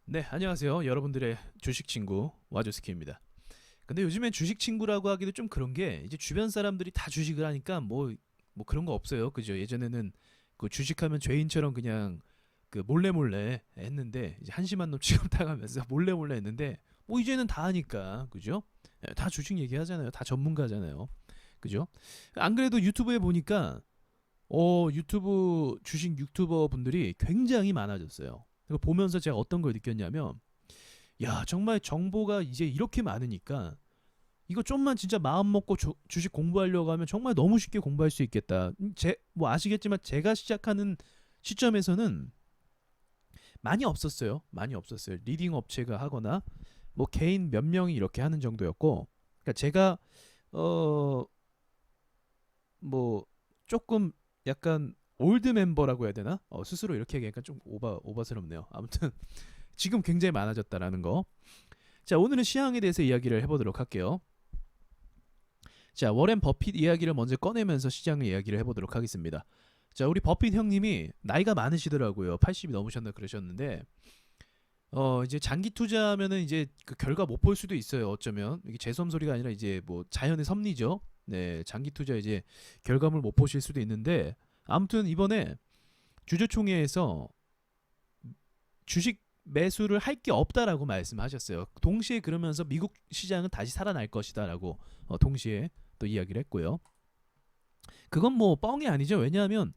네, 안녕하세요. 여러분들의 주식 친구 와주스키입니다. 근데 요즘엔 주식 친구라고 하기도 좀 그런 게 이제 주변 사람들이 다 주식을 하니까 뭐 그런 거 없어요. 그죠? 예전에는 그 주식하면 죄인처럼 그냥 그 몰래 몰래 했는데 이제 한심한 놈 취급당하면서 몰래 몰래 했는데 뭐 이제는 다 하니까 그죠? 예, 다 주식 얘기하잖아요. 다 전문가잖아요. 그죠? 안 그래도 유튜브에 보니까 유튜브 주식 유튜버 분들이 굉장히 많아졌어요. 그거 보면서 제가 어떤 걸 느꼈냐면 야 정말 정보가 이제 이렇게 많으니까 이거 좀만 진짜 마음 먹고 주식 공부하려고 하면 정말 너무 쉽게 공부할 수 있겠다. 제 뭐 아시겠지만 제가 시작하는 시점에서는 많이 없었어요. 많이 없었어요. 리딩 업체가 하거나 뭐 개인 몇 명이 이렇게 하는 정도였고, 그러니까 제가 어 뭐 조금 약간 올드 멤버라고 해야 되나? 스스로 이렇게 얘기하니까 좀 오바스럽네요. 아무튼 지금 굉장히 많아졌다라는 거. 자, 오늘은 시황에 대해서 이야기를 해보도록 할게요. 자, 워렌 버핏 이야기를 먼저 꺼내면서 시장을 이야기를 해보도록 하겠습니다. 자, 우리 버핏 형님이 나이가 많으시더라고요. 80이 넘으셨나 그러셨는데, 이제 장기 투자하면은 이제 그 결과 못 볼 수도 있어요. 어쩌면 이게 재수험 소리가 아니라 이제 뭐 자연의 섭리죠. 네, 장기 투자 이제 결과물 못 보실 수도 있는데, 아무튼 이번에 주주총회에서 주식 매수를 할 게 없다라고 말씀하셨어요. 동시에 그러면서 미국 시장은 다시 살아날 것이다라고 동시에 또 이야기를 했고요. 그건 뭐 뻥이 아니죠. 왜냐하면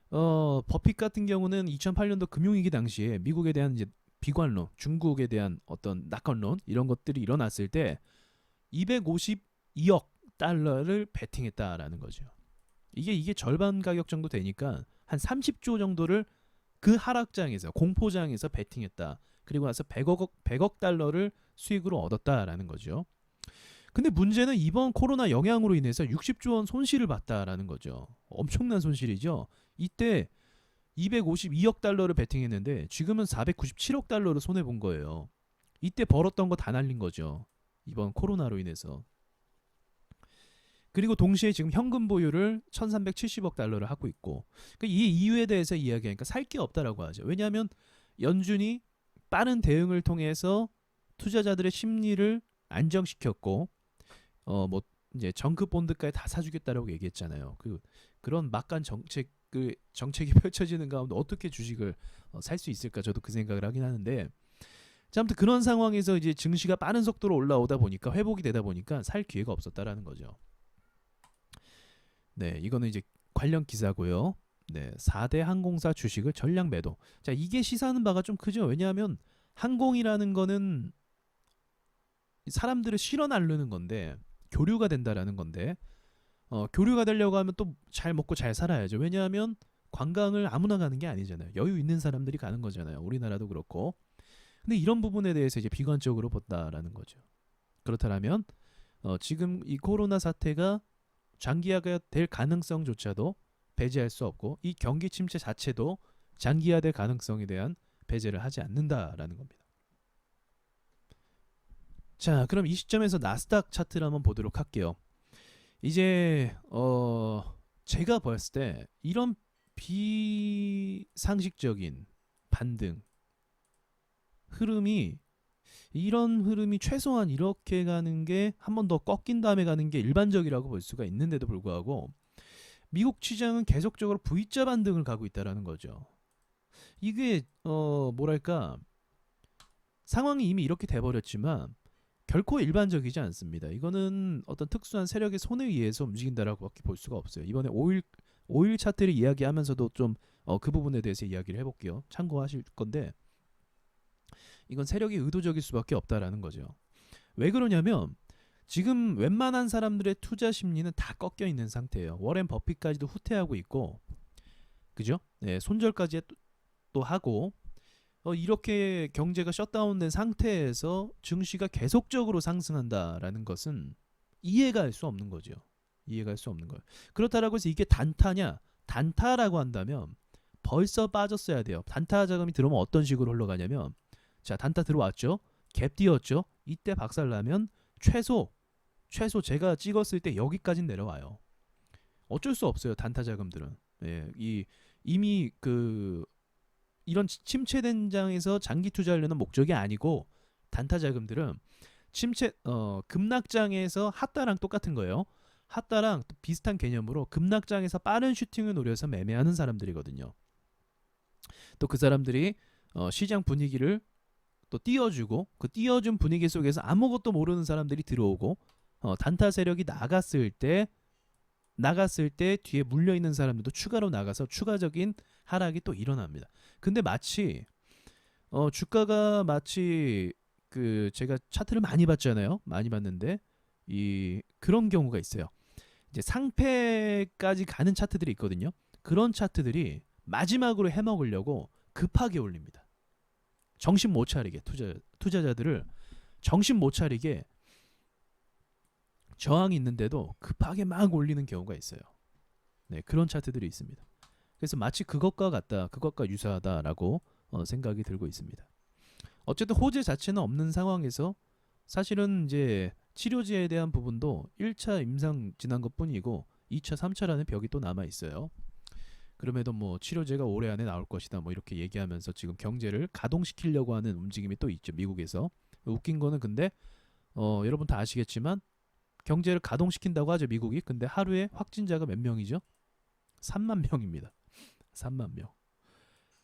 버핏 같은 경우는 2008년도 금융위기 당시에 미국에 대한 이제 비관론, 중국에 대한 어떤 낙관론 이런 것들이 일어났을 때 252억 달러를 베팅했다라는 거죠. 이게 절반 가격 정도 되니까 한 30조 정도를 그 하락장에서 공포장에서 베팅했다. 그리고 나서 100억 달러를 수익으로 얻었다라는 거죠. 근데 문제는 이번 코로나 영향으로 인해서 60조 원 손실을 봤다라는 거죠. 엄청난 손실이죠. 이때 252억 달러를 베팅했는데 지금은 497억 달러를 손해 본 거예요. 이때 벌었던 거 다 날린 거죠. 이번 코로나로 인해서. 그리고 동시에 지금 현금 보유를 1370억 달러를 하고 있고, 그러니까 이 이유에 대해서 이야기하니까 살 게 없다라고 하죠. 왜냐하면 연준이 빠른 대응을 통해서 투자자들의 심리를 안정시켰고, 뭐 이제 정크 본드까지 다 사주겠다라고 얘기했잖아요. 그런 막간 정책이 펼쳐지는 가운데 어떻게 주식을 살 수 있을까? 저도 그 생각을 하긴 하는데, 자, 아무튼 그런 상황에서 이제 증시가 빠른 속도로 올라오다 보니까 회복이 되다 보니까 살 기회가 없었다라는 거죠. 네, 이거는 이제 관련 기사고요. 네, 4대 항공사 주식을 전량 매도. 자, 이게 시사하는 바가 좀 크죠. 왜냐하면 항공이라는 거는 사람들을 실어 나르는 건데 교류가 된다라는 건데 교류가 되려고 하면 또 잘 먹고 잘 살아야죠. 왜냐하면 관광을 아무나 가는 게 아니잖아요. 여유 있는 사람들이 가는 거잖아요. 우리나라도 그렇고. 근데 이런 부분에 대해서 이제 비관적으로 본다라는 거죠. 그렇다면 지금 이 코로나 사태가 장기화가 될 가능성조차도 배제할 수 없고 이 경기 침체 자체도 장기화될 가능성에 대한 배제를 하지 않는다라는 겁니다. 자, 그럼 이 시점에서 나스닥 차트를 한번 보도록 할게요. 이제 제가 봤을 때 이런 비상식적인 반등 흐름이 이런 흐름이 최소한 이렇게 가는 게 한 번 더 꺾인 다음에 가는 게 일반적이라고 볼 수가 있는데도 불구하고 미국 시장은 계속적으로 V자 반등을 가고 있다라는 거죠. 이게 뭐랄까 상황이 이미 이렇게 돼버렸지만 결코 일반적이지 않습니다. 이거는 어떤 특수한 세력의 손에 의해서 움직인다라고밖에 볼 수가 없어요. 이번에 5일 차트를 이야기하면서도 좀 그 부분에 대해서 이야기를 해볼게요. 참고하실 건데 이건 세력이 의도적일 수밖에 없다라는 거죠. 왜 그러냐면 지금 웬만한 사람들의 투자 심리는 다 꺾여 있는 상태예요. 워렌 버핏까지도 후퇴하고 있고, 그죠? 네, 손절까지 또 하고 이렇게 경제가 셧다운된 상태에서 증시가 계속적으로 상승한다라는 것은 이해가 할 수 없는 거죠. 이해가 할 수 없는 거예요. 그렇다라고 해서 이게 단타냐? 단타라고 한다면 벌써 빠졌어야 돼요. 단타 자금이 들어오면 어떤 식으로 흘러가냐면 자, 단타 들어왔죠. 갭 띄었죠. 이때 박살나면 최소 제가 찍었을 때 여기까지 내려와요. 어쩔 수 없어요. 단타 자금들은. 예, 이미 그 이런 침체된 장에서 장기 투자하려는 목적이 아니고 단타 자금들은 급락장에서 핫다랑 똑같은 거예요. 핫다랑 비슷한 개념으로 급락장에서 빠른 슈팅을 노려서 매매하는 사람들이거든요. 또 그 사람들이 시장 분위기를 또 띄워주고 그 띄워준 분위기 속에서 아무것도 모르는 사람들이 들어오고 단타 세력이 나갔을 때 뒤에 물려 있는 사람들도 추가로 나가서 추가적인 하락이 또 일어납니다. 근데 마치 주가가 마치 그 제가 차트를 많이 봤잖아요. 많이 봤는데 그런 경우가 있어요. 이제 상패까지 가는 차트들이 있거든요. 그런 차트들이 마지막으로 해먹으려고 급하게 올립니다. 정신 못 차리게 투자자들을 정신 못 차리게 저항이 있는데도 급하게 막 올리는 경우가 있어요. 네, 그런 차트들이 있습니다. 그래서 마치 그것과 같다, 그것과 유사하다라고 생각이 들고 있습니다. 어쨌든 호재 자체는 없는 상황에서 사실은 이제 치료제에 대한 부분도 1차 임상 지난 것뿐이고 2차, 3차라는 벽이 또 남아 있어요. 그럼에도 뭐 치료제가 올해 안에 나올 것이다 뭐 이렇게 얘기하면서 지금 경제를 가동시키려고 하는 움직임이 또 있죠, 미국에서. 웃긴 거는 근데 여러분 다 아시겠지만 경제를 가동시킨다고 하죠, 미국이. 근데 하루에 확진자가 몇 명이죠? 3만 명입니다. 3만 명.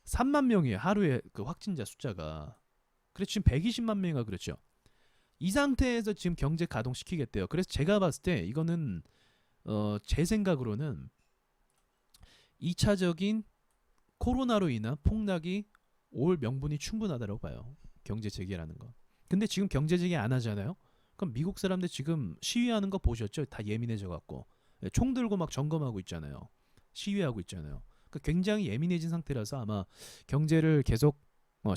3만 명이에요, 하루에 그 확진자 숫자가. 그래서 지금 120만 명이가 그렇죠. 이 상태에서 지금 경제 가동시키겠대요. 그래서 제가 봤을 때 이거는 제 생각으로는 2차적인 코로나로 인한 폭락이 올 명분이 충분하다고 봐요. 경제 재개라는 거. 근데 지금 경제 재개 안 하잖아요. 그럼 미국 사람들 지금 시위하는 거 보셨죠? 다 예민해져 갖고 총 들고 막 점검하고 있잖아요. 시위하고 있잖아요. 그러니까 굉장히 예민해진 상태라서 아마 경제를 계속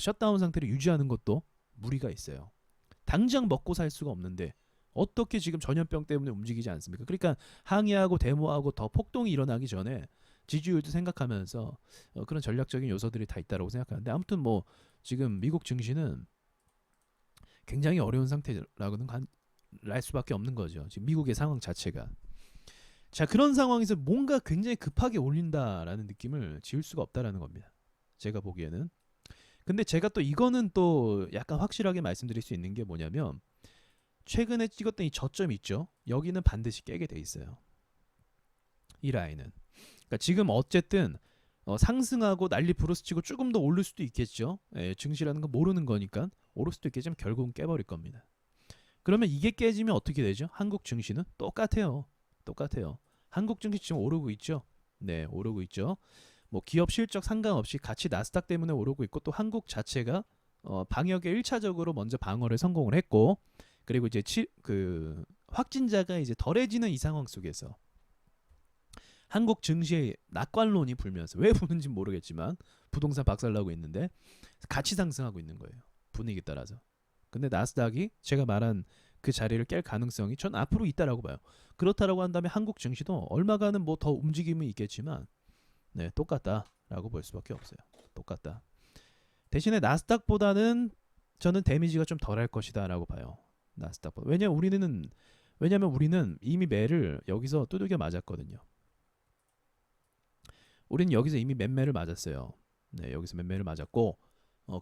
셧다운 상태를 유지하는 것도 무리가 있어요. 당장 먹고 살 수가 없는데 어떻게 지금 전염병 때문에 움직이지 않습니까? 그러니까 항의하고 데모하고 더 폭동이 일어나기 전에 지지율도 생각하면서 그런 전략적인 요소들이 다 있다고 생각하는데, 아무튼 뭐 지금 미국 증시는 굉장히 어려운 상태라고는 알 수밖에 없는 거죠. 지금 미국의 상황 자체가. 자, 그런 상황에서 뭔가 굉장히 급하게 올린다라는 느낌을 지울 수가 없다라는 겁니다, 제가 보기에는. 근데 제가 또 이거는 또 약간 확실하게 말씀드릴 수 있는 게 뭐냐면, 최근에 찍었던 이 저점 있죠? 여기는 반드시 깨게 돼 있어요, 이 라인은. 그러니까 지금 어쨌든 상승하고 난리 부르스치고 조금 더 오를 수도 있겠죠. 증시라는 건 모르는 거니까 오를 수도 있겠지만 결국은 깨버릴 겁니다. 그러면 이게 깨지면 어떻게 되죠? 한국 증시는 똑같아요. 한국 증시 지금 오르고 있죠. 네, 오르고 있죠. 뭐 기업 실적 상관없이 같이 나스닥 때문에 오르고 있고, 또 한국 자체가 방역에 1차적으로 먼저 방어를 성공을 했고, 그리고 이제 그 확진자가 이제 덜해지는 이 상황 속에서 한국 증시의 낙관론이 불면서, 왜 부는지 모르겠지만 부동산 박살나고 있는데 같이 상승하고 있는 거예요, 분위기 따라서. 근데 나스닥이 제가 말한 그 자리를 깰 가능성이 전 앞으로 있다라고 봐요. 그렇다라고 한다면 한국 증시도 얼마간은 뭐 더 움직임이 있겠지만 네, 똑같다라고 볼 수밖에 없어요. 똑같다. 대신에 나스닥보다는 저는 데미지가 좀 덜할 것이다라고 봐요, 나스닥보다. 왜냐면 우리는 이미 매를 여기서 두들겨 맞았거든요. 우리는 여기서 이미 맨매를 맞았어요. 네, 여기서 맨매를 맞았고,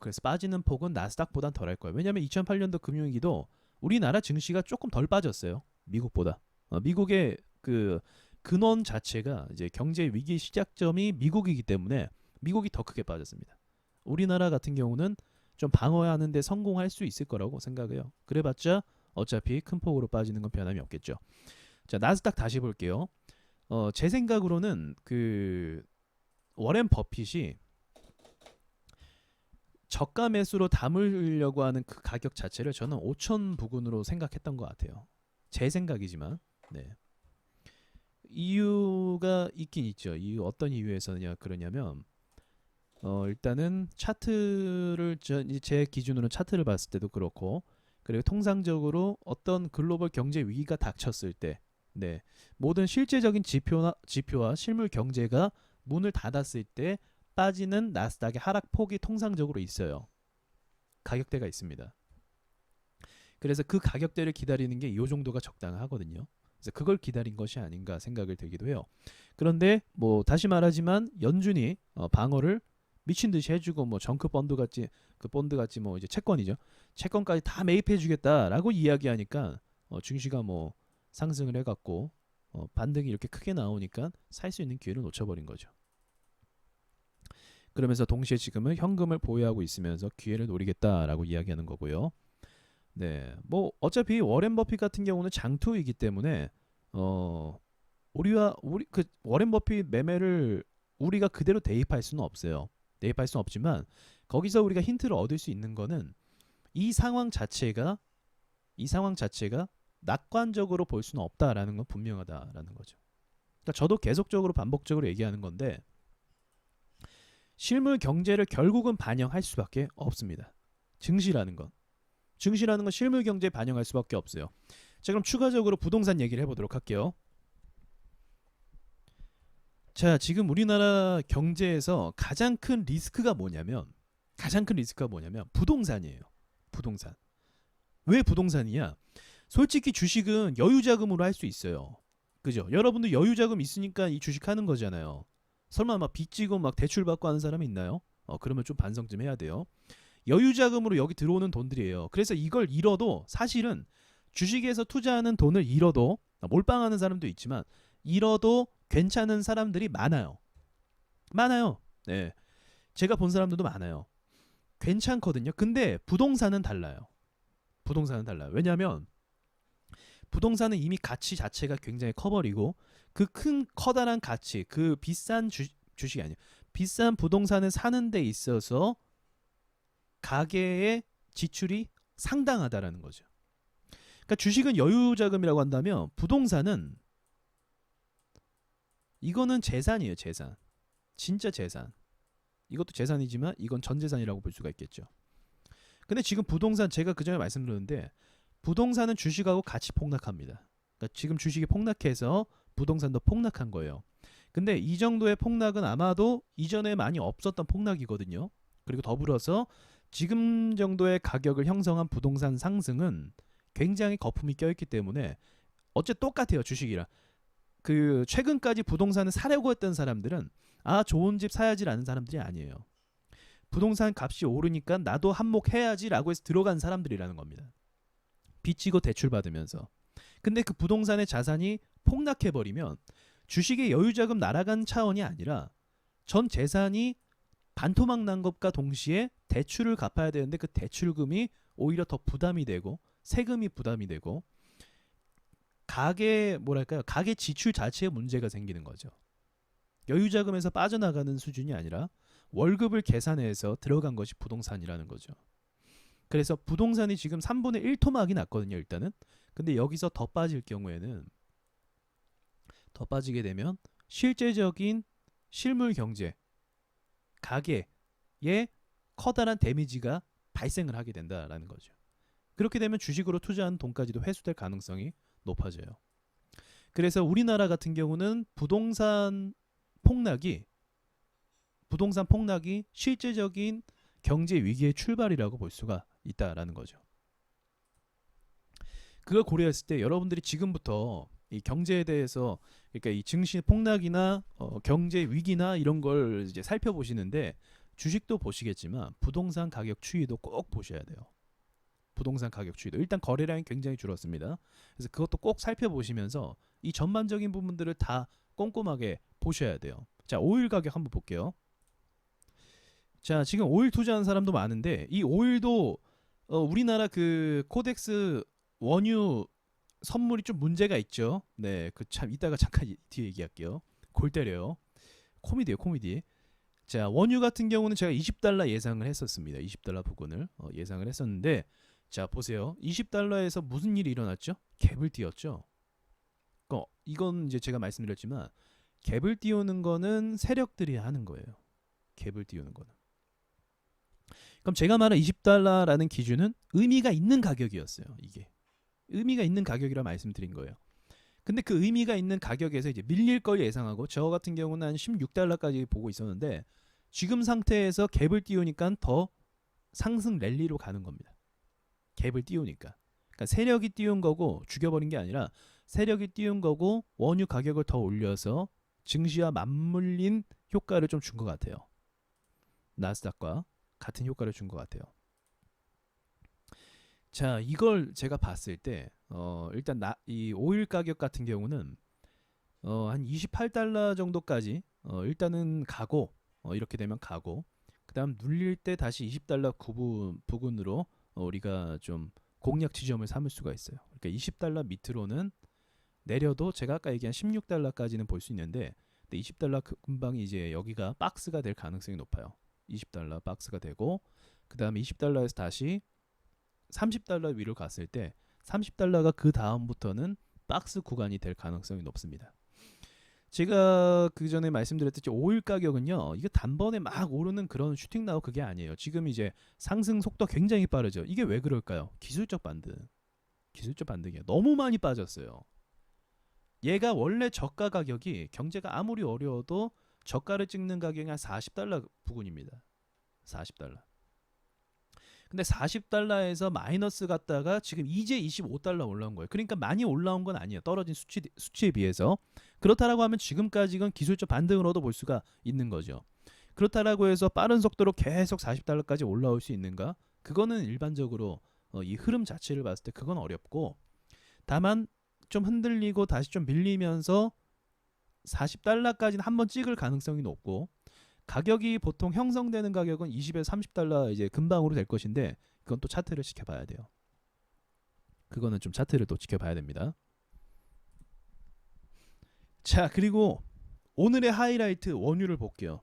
그래서 빠지는 폭은 나스닥보단 덜할 거예요. 왜냐하면 2008년도 금융위기도 우리나라 증시가 조금 덜 빠졌어요, 미국보다. 미국의 그 근원 자체가 이제 경제 위기 시작점이 미국이기 때문에 미국이 더 크게 빠졌습니다. 우리나라 같은 경우는 좀 방어하는 데 성공할 수 있을 거라고 생각해요. 그래봤자 어차피 큰 폭으로 빠지는 건 변함이 없겠죠. 자, 나스닥 다시 볼게요. 제 생각으로는 그 워렌 버핏이 저가 매수로 담으려고 하는 그 가격 자체를 저는 5천 부근으로 생각했던 것 같아요. 제 생각이지만. 네. 이유가 있긴 있죠. 이유, 어떤 이유에서냐 그러냐면 일단은 차트를 제 기준으로는 차트를 봤을 때도 그렇고, 그리고 통상적으로 어떤 글로벌 경제 위기가 닥쳤을 때, 네, 모든 실제적인 지표와 실물 경제가 문을 닫았을 때 빠지는 나스닥의 하락폭이 통상적으로 있어요. 가격대가 있습니다. 그래서 그 가격대를 기다리는 게 이 정도가 적당하거든요. 그래서 그걸 기다린 것이 아닌가 생각을 들기도 해요. 그런데 뭐 다시 말하지만 연준이 방어를 미친 듯이 해주고 뭐 정크 펀드 같이 그 펀드 같이 뭐 이제 채권이죠. 채권까지 다 매입해주겠다라고 이야기하니까 증시가 뭐 상승을 해갖고 반등이 이렇게 크게 나오니까 살 수 있는 기회를 놓쳐버린 거죠. 그러면서 동시에 지금은 현금을 보유하고 있으면서 기회를 노리겠다라고 이야기하는 거고요. 네, 뭐 어차피 워렌 버핏 같은 경우는 장투이기 때문에 우리 그 워렌 버핏 매매를 우리가 그대로 대입할 수는 없어요. 대입할 수는 없지만 거기서 우리가 힌트를 얻을 수 있는 거는 이 상황 자체가 낙관적으로 볼 수는 없다라는 건 분명하다라는 거죠. 그러니까 저도 계속적으로 반복적으로 얘기하는 건데 실물 경제를 결국은 반영할 수밖에 없습니다. 증시라는 건 실물 경제에 반영할 수밖에 없어요. 자, 그럼 추가적으로 부동산 얘기를 해보도록 할게요. 자, 지금 우리나라 경제에서 가장 큰 리스크가 뭐냐면 부동산이에요. 부동산. 왜 부동산이야? 솔직히 주식은 여유자금으로 할 수 있어요. 그죠? 여러분들 여유자금 있으니까 이 주식 하는 거잖아요. 설마 막 빚지고 막 대출 받고 하는 사람이 있나요? 그러면 좀 반성 좀 해야 돼요. 여유자금으로 여기 들어오는 돈들이에요. 그래서 이걸 잃어도 사실은 주식에서 투자하는 돈을 잃어도 몰빵하는 사람도 있지만 잃어도 괜찮은 사람들이 많아요. 네. 제가 본 사람들도 많아요. 괜찮거든요. 근데 부동산은 달라요. 왜냐하면 부동산은 이미 가치 자체가 굉장히 커버리고 그 큰 커다란 가치, 그 비싼 주식이 아니에요. 비싼 부동산을 사는 데 있어서 가계의 지출이 상당하다라는 거죠. 그러니까 주식은 여유자금이라고 한다면 부동산은 이거는 재산이에요. 재산. 진짜 재산. 이것도 재산이지만 이건 전 재산이라고 볼 수가 있겠죠. 근데 지금 부동산 제가 그전에 말씀드렸는데 부동산은 주식하고 같이 폭락합니다. 그러니까 지금 주식이 폭락해서 부동산도 폭락한 거예요. 근데 이 정도의 폭락은 아마도 이전에 많이 없었던 폭락이거든요. 그리고 더불어서 지금 정도의 가격을 형성한 부동산 상승은 굉장히 거품이 껴있기 때문에 어째 똑같아요. 주식이랑. 그 최근까지 부동산을 사려고 했던 사람들은 좋은 집 사야지라는 사람들이 아니에요. 부동산 값이 오르니까 나도 한몫해야지라고 해서 들어간 사람들이라는 겁니다. 빚지고 대출 받으면서. 근데 그 부동산의 자산이 폭락해버리면 주식의 여유자금 날아간 차원이 아니라 전 재산이 반토막 난 것과 동시에 대출을 갚아야 되는데 그 대출금이 오히려 더 부담이 되고 세금이 부담이 되고 가계 지출 자체에 문제가 생기는 거죠. 여유자금에서 빠져나가는 수준이 아니라 월급을 계산해서 들어간 것이 부동산이라는 거죠. 그래서 부동산이 지금 3분의 1 토막이 났거든요. 일단은. 근데 여기서 더 빠질 경우에는 더 빠지게 되면 실제적인 실물 경제 가계에 커다란 데미지가 발생을 하게 된다라는 거죠. 그렇게 되면 주식으로 투자한 돈까지도 회수될 가능성이 높아져요. 그래서 우리나라 같은 경우는 부동산 폭락이 실제적인 경제 위기의 출발이라고 볼 수가 있다라는 거죠. 그걸 고려했을 때 여러분들이 지금부터 이 경제에 대해서 그러니까 이 증시 폭락이나 경제 위기나 이런 걸 이제 살펴보시는데 주식도 보시겠지만 부동산 가격 추이도 꼭 보셔야 돼요. 부동산 가격 추이도 일단 거래량이 굉장히 줄었습니다. 그래서 그것도 꼭 살펴보시면서 이 전반적인 부분들을 다 꼼꼼하게 보셔야 돼요. 자, 오일 가격 한번 볼게요. 자, 지금 오일 투자하는 사람도 많은데 이 오일도 우리나라 그 코덱스 원유 선물이 좀 문제가 있죠. 네, 그 참 이따가 잠깐 뒤에 얘기할게요. 골 때려요. 코미디. 자, 원유 같은 경우는 제가 $20 예상을 했었습니다. $20 부근을 예상을 했었는데 자, 보세요. $20에서 무슨 일이 일어났죠? 갭을 띄웠죠. 이건 이제 제가 말씀드렸지만 갭을 띄우는 거는 세력들이 하는 거예요. 갭을 띄우는 거는. 그럼 제가 말한 $20라는 기준은 의미가 있는 가격이었어요. 이게 의미가 있는 가격이라 말씀드린 거예요. 근데 그 의미가 있는 가격에서 이제 밀릴 걸 예상하고 저 같은 경우는 한 $16까지 보고 있었는데 지금 상태에서 갭을 띄우니까 더 상승 랠리로 가는 겁니다. 갭을 띄우니까. 그러니까 세력이 띄운 거고 죽여버린 게 아니라 세력이 띄운 거고 원유 가격을 더 올려서 증시와 맞물린 효과를 좀 준 것 같아요. 나스닥과 같은 효과를 준 것 같아요. 자, 이걸 제가 봤을 때 일단 이 오일 가격 같은 경우는 한 28달러 정도까지 일단은 가고 이렇게 되면 가고 그다음 눌릴 때 다시 20달러 부근으로 우리가 좀 공략 지점을 삼을 수가 있어요. 그러니까 20달러 밑으로는 내려도 제가 아까 얘기한 16달러까지는 볼 수 있는데 20달러 금방 이제 여기가 박스가 될 가능성이 높아요. 20달러 박스가 되고 그다음에 20달러에서 다시 30달러 위로 갔을 때 30달러가 그 다음부터는 박스 구간이 될 가능성이 높습니다. 제가 그 전에 말씀드렸듯이 오일 가격은요, 이게 단번에 막 오르는 그런 슈팅 나우 그게 아니에요. 지금 이제 상승 속도 굉장히 빠르죠. 이게 왜 그럴까요? 기술적 반등. 기술적 반등이에요. 너무 많이 빠졌어요. 얘가 원래 저가 가격이 경제가 아무리 어려워도 저가를 찍는 가격이 한 40달러 부근입니다. 40달러. 근데 40달러에서 마이너스 갔다가 지금 이제 25달러 올라온 거예요. 그러니까 많이 올라온 건 아니에요. 떨어진 수치에 비해서. 그렇다라고 하면 지금까지는 기술적 반등으로도 볼 수가 있는 거죠. 그렇다라고 해서 빠른 속도로 계속 40달러까지 올라올 수 있는가? 그거는 일반적으로 이 흐름 자체를 봤을 때 그건 어렵고 다만 좀 흔들리고 다시 좀 밀리면서 40달러까지는 한번 찍을 가능성이 높고 가격이 보통 형성되는 가격은 20에서 30달러 이제 근방으로 될 것인데 그건 또 차트를 지켜봐야 돼요. 그거는 좀 차트를 또 지켜봐야 됩니다. 자, 그리고 오늘의 하이라이트 원유를 볼게요.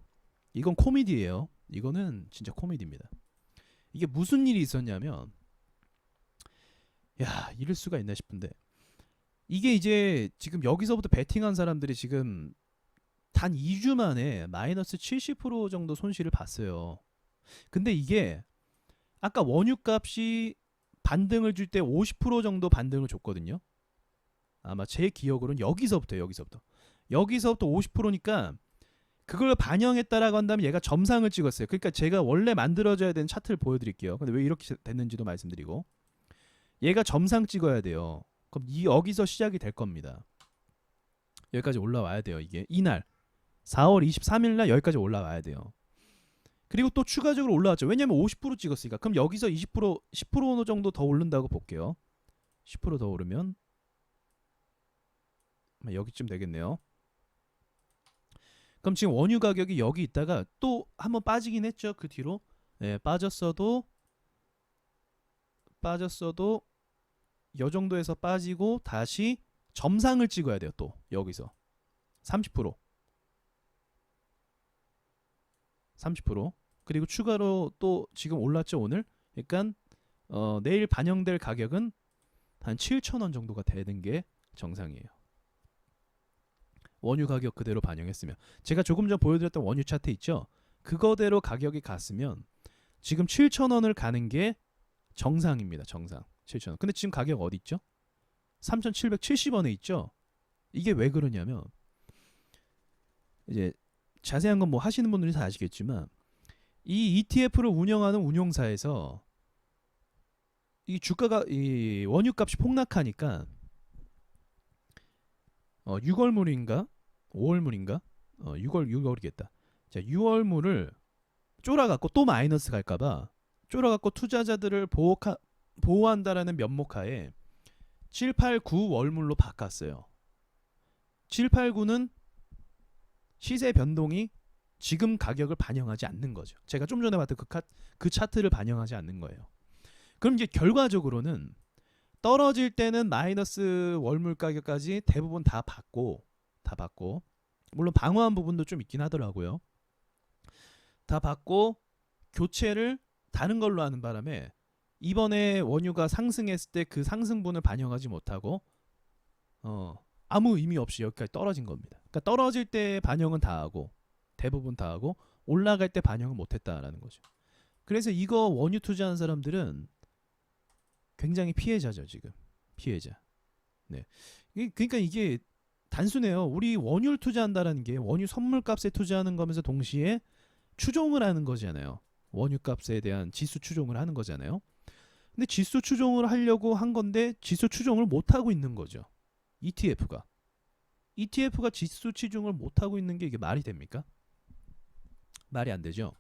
이건 코미디예요. 이거는 진짜 코미디입니다. 이게 무슨 일이 있었냐면 야, 이럴 수가 있나 싶은데 이게 이제 지금 여기서부터 베팅한 사람들이 지금 단 2주 만에 마이너스 70% 정도 손실을 봤어요. 근데 이게 아까 원유값이 반등을 줄 때 50% 정도 반등을 줬거든요. 아마 제 기억으로는 여기서부터 50%니까 그걸 반영했다라고 한다면 얘가 점상을 찍었어요. 그러니까 제가 원래 만들어져야 되는 차트를 보여드릴게요. 근데 왜 이렇게 됐는지도 말씀드리고 얘가 점상 찍어야 돼요. 그럼 여기서 시작이 될 겁니다. 여기까지 올라와야 돼요. 이게 이날 4월 23일 날 여기까지 올라와야 돼요. 그리고 또 추가적으로 올라왔죠. 왜냐면 50% 찍었으니까. 그럼 여기서 20% 10% 정도 더 오른다고 볼게요. 10% 더 오르면 여기쯤 되겠네요. 그럼 지금 원유 가격이 여기 있다가 또 한번 빠지긴 했죠. 그 뒤로 빠졌어도 이 정도에서 빠지고 다시 점상을 찍어야 돼요. 또 여기서 30% 그리고 추가로 또 지금 올랐죠 오늘. 그러니까 내일 반영될 가격은 한 7,000원 정도가 되는 게 정상이에요. 원유 가격 그대로 반영했으면 제가 조금 전 보여드렸던 원유 차트 있죠. 그거대로 가격이 갔으면 지금 7,000원을 가는 게 정상입니다. 정상 7,000원. 근데 지금 가격 어디 있죠? 3,770원에 있죠. 이게 왜 그러냐면 이제 자세한 건 뭐 하시는 분들이 다 아시겠지만 이 ETF를 운영하는 운용사에서 이 주가가 이 원유값이 폭락하니까 6월물인가 5월물인가 6월이겠다. 자, 6월물을 쫄아갖고 또 마이너스 갈까봐 쫄아갖고 투자자들을 보호한다라는 면목하에 7, 8, 9 월물로 바꿨어요. 7, 8, 9는 시세 변동이 지금 가격을 반영하지 않는 거죠. 제가 좀 전에 봤던 그 차트를 반영하지 않는 거예요. 그럼 이제 결과적으로는 떨어질 때는 마이너스 월물 가격까지 대부분 다 받고 물론 방어한 부분도 좀 있긴 하더라고요. 다 받고 교체를 다른 걸로 하는 바람에 이번에 원유가 상승했을 때 그 상승분을 반영하지 못하고 아무 의미 없이 여기까지 떨어진 겁니다. 그러니까 떨어질 때 반영은 다 하고 대부분 다 하고 올라갈 때 반영을 못했다라는 거죠. 그래서 이거 원유 투자한 사람들은 굉장히 피해자죠. 지금 피해자. 네. 그러니까 이게 단순해요. 우리 원유를 투자한다라는 게 원유 선물값에 투자하는 거면서 동시에 추종을 하는 거잖아요. 원유값에 대한 지수 추종을 하는 거잖아요. 근데 지수 추종을 하려고 한 건데 지수 추종을 못 하고 있는 거죠. ETF가 지수 추종을 못 하고 있는 게 이게 말이 됩니까? 말이 안 되죠.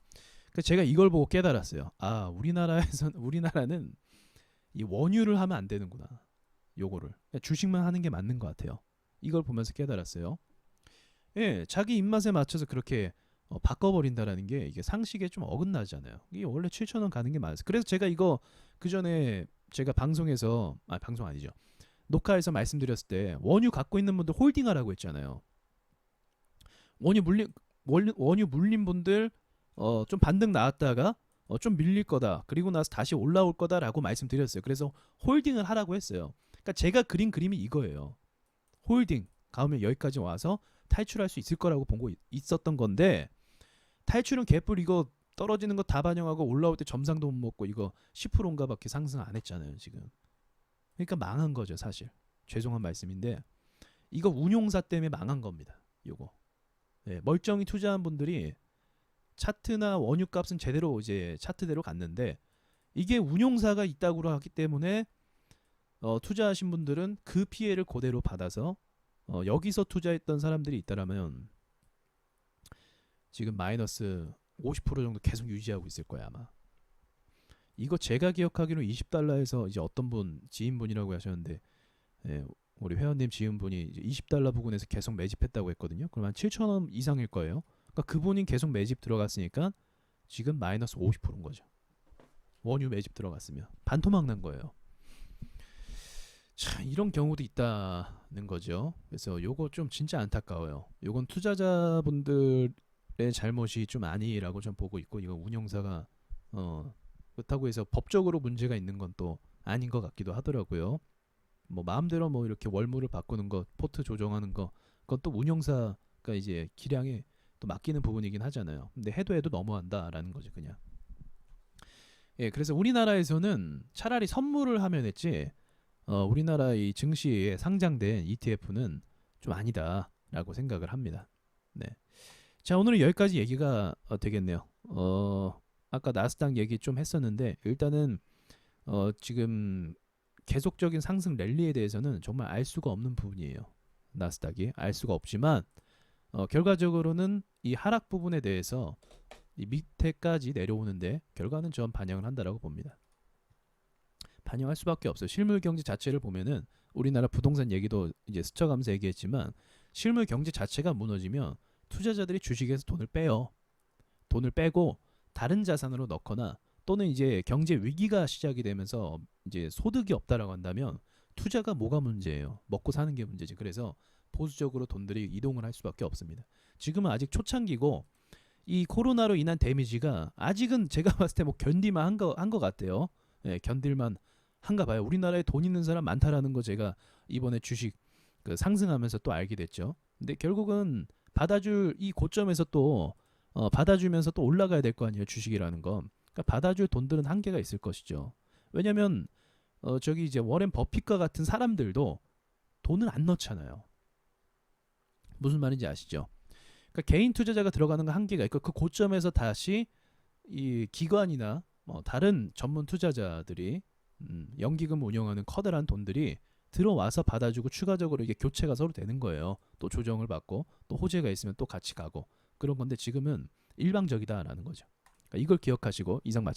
그러니까 제가 이걸 보고 깨달았어요. 아, 우리나라는 이 원유를 하면 안 되는구나. 요거를 그냥 주식만 하는 게 맞는 것 같아요. 이걸 보면서 깨달았어요. 예, 자기 입맛에 맞춰서 그렇게 바꿔버린다라는 게 이게 상식에 좀 어긋나잖아요. 이게 원래 7천 원 가는 게 맞아요. 그래서 제가 이거 그 전에 제가 방송에서 방송 아니죠. 녹화에서 말씀드렸을 때 원유 갖고 있는 분들 홀딩하라고 했잖아요. 원유 물린 원유 물린 분들 좀 반등 나왔다가 좀 밀릴 거다. 그리고 나서 다시 올라올 거다라고 말씀드렸어요. 그래서 홀딩을 하라고 했어요. 그러니까 제가 그린 그림이 이거예요. 홀딩 가면 여기까지 와서 탈출할 수 있을 거라고 보고 있었던 건데 탈출은 개뿔 이거 떨어지는 거 다 반영하고 올라올 때 점상도 못 먹고 이거 10%인가밖에 상승 안 했잖아요 지금. 그러니까 망한 거죠 사실. 죄송한 말씀인데 이거 운용사 때문에 망한 겁니다. 요거. 네, 멀쩡히 투자한 분들이 차트나 원유값은 제대로 이제 차트대로 갔는데 이게 운용사가 있다고 하기 때문에 투자하신 분들은 그 피해를 그대로 받아서 여기서 투자했던 사람들이 있다라면 지금 마이너스 50% 정도 계속 유지하고 있을 거야 아마. 이거 제가 기억하기로 20달러에서 이제 어떤 분 지인분이라고 하셨는데 예, 우리 회원님 지인분이 이제 20달러 부근에서 계속 매집했다고 했거든요. 그럼 한 7천 원 이상일 거예요. 그러니까 그분이 계속 매집 들어갔으니까 지금 마이너스 50%인 거죠. 원유 매집 들어갔으면 반토막 난 거예요. 참 이런 경우도 있다는 거죠. 그래서 요거 좀 진짜 안타까워요. 요건 투자자분들의 잘못이 좀 아니라고 좀 보고 있고 이거 운용사가 그렇다고 해서 법적으로 문제가 있는 건 또 아닌 것 같기도 하더라고요. 뭐 마음대로 뭐 이렇게 월물을 바꾸는 거, 포트 조정하는 거, 그건 또 운용사가 이제 기량에 또 맡기는 부분이긴 하잖아요. 근데 해도 너무한다라는 거죠, 그냥. 예, 그래서 우리나라에서는 차라리 선물을 하면 했지, 우리나라 이 증시에 상장된 ETF는 좀 아니다라고 생각을 합니다. 네. 자, 오늘은 여기까지 얘기가 되겠네요. 아까 나스닥 얘기 좀 했었는데 일단은 지금 계속적인 상승 랠리에 대해서는 정말 알 수가 없는 부분이에요. 나스닥이 알 수가 없지만 결과적으로는 이 하락 부분에 대해서 이 밑에까지 내려오는데 결과는 전 반영을 한다라고 봅니다. 반영할 수밖에 없어요. 실물 경제 자체를 보면은 우리나라 부동산 얘기도 이제 스쳐가면서 얘기했지만 실물 경제 자체가 무너지면 투자자들이 주식에서 돈을 빼요. 돈을 빼고 다른 자산으로 넣거나 또는 이제 경제 위기가 시작이 되면서 이제 소득이 없다라고 한다면 투자가 뭐가 문제예요? 먹고 사는 게 문제지. 그래서 보수적으로 돈들이 이동을 할 수밖에 없습니다. 지금은 아직 초창기고 이 코로나로 인한 데미지가 아직은 제가 봤을 때 뭐 견딜만 한 거 같아요. 예, 견딜만 한가 봐요. 우리나라에 돈 있는 사람 많다라는 거 제가 이번에 주식 상승하면서 또 알게 됐죠. 근데 결국은 받아줄 이 고점에서 또 받아주면서 또 올라가야 될 거 아니에요. 주식이라는 건. 그러니까 받아줄 돈들은 한계가 있을 것이죠. 왜냐하면 저기 이제 워렌 버핏과 같은 사람들도 돈을 안 넣잖아요. 무슨 말인지 아시죠? 그러니까 개인 투자자가 들어가는 거 한계가 있고 그 고점에서 다시 이 기관이나 다른 전문 투자자들이 연기금 운영하는 커다란 돈들이 들어와서 받아주고 추가적으로 이게 교체가 서로 되는 거예요. 또 조정을 받고 또 호재가 있으면 또 같이 가고 그런 건데 지금은 일방적이다라는 거죠. 그러니까 이걸 기억하시고 이상 마치겠습니다.